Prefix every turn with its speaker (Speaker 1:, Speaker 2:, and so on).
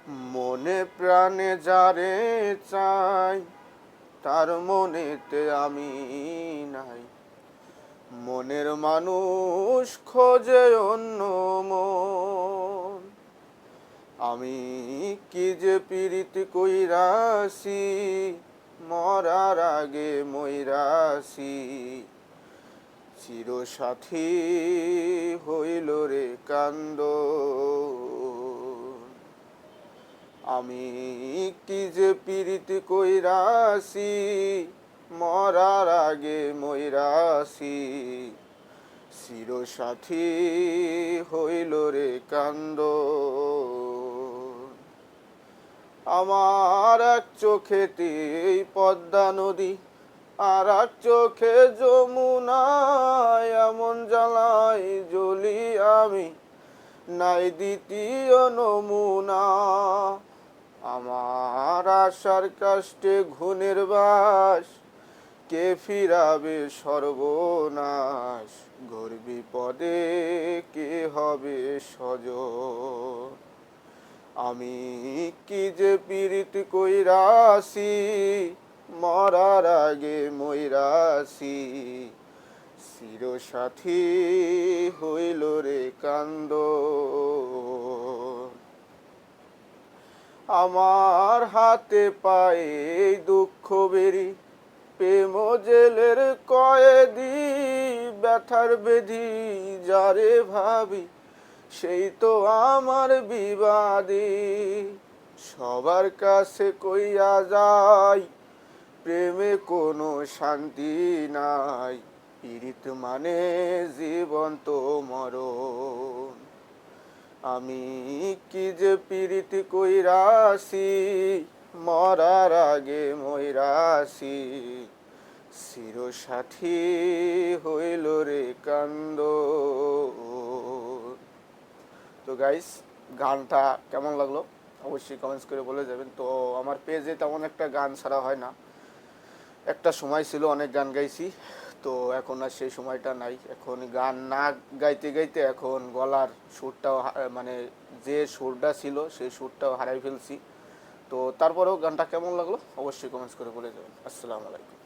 Speaker 1: মনে প্রাণে যারে চাই তার মনেতে আমি নাই। মনের মানুষ খোঁজে অন্য মন। আমি কি যে পীড়িত কইরাছি, মরার আগে মইরাছি। চিরসাথী হইল রে কান্দন। আমি কি যে পীড়িত কইরাছি, মরার আগে মইরাছি। চিরসাথী হইল রে কান্দন। আমার এক চোখেতে পদ্মা নদী, আর এক চোখে যমুনা। এমন জ্বালাই জ্বলি আমি, নাই দ্বিতীয় নমুনা। আমার আশার কাষ্টে ঘুণের বাস, কে ফিরাবে সর্বনাশ। ঘোর বিপদে কে হবে সজন। আমি কি যে পীড়িত কইরাছি, মরার আগে মইরাছি। চিরসাথী হইল রে কান্দন। আমার হাতে পায়ে দুঃখ বেরি, প্রেম জেলের কয়েদি। ব্যথার বেধি যারে ভাবি, সেই তো আমার বিবাদী। সবার কাছে কইয়া যাই, প্রেমে কোনো শান্তি নাই। পীড়িত মানে জীবন তো মরণ। আমি কি যে পীড়িত কইরাছি, মরার আগে মইরাছি। চিরসাথী হইল রে কান্দন। তো গাইস, গানটা কেমন লাগলো অবশ্যই কমেন্টস করে বলে যাবেন। তো আমার পেজে তেমন একটা গান ছাড়া হয় না। একটা সময় ছিল অনেক গান গাইছি, তো এখন আর সেই সময়টা নাই। এখন গান না গাইতে গাইতে এখন গলার সুরটাও মানে যে সুরটা ছিল সেই সুরটাও হারাই ফেলছি। তো তারপরেও গানটা কেমন লাগলো অবশ্যই কমেন্টস করে বলে যাবেন। আসসালামু আলাইকুম।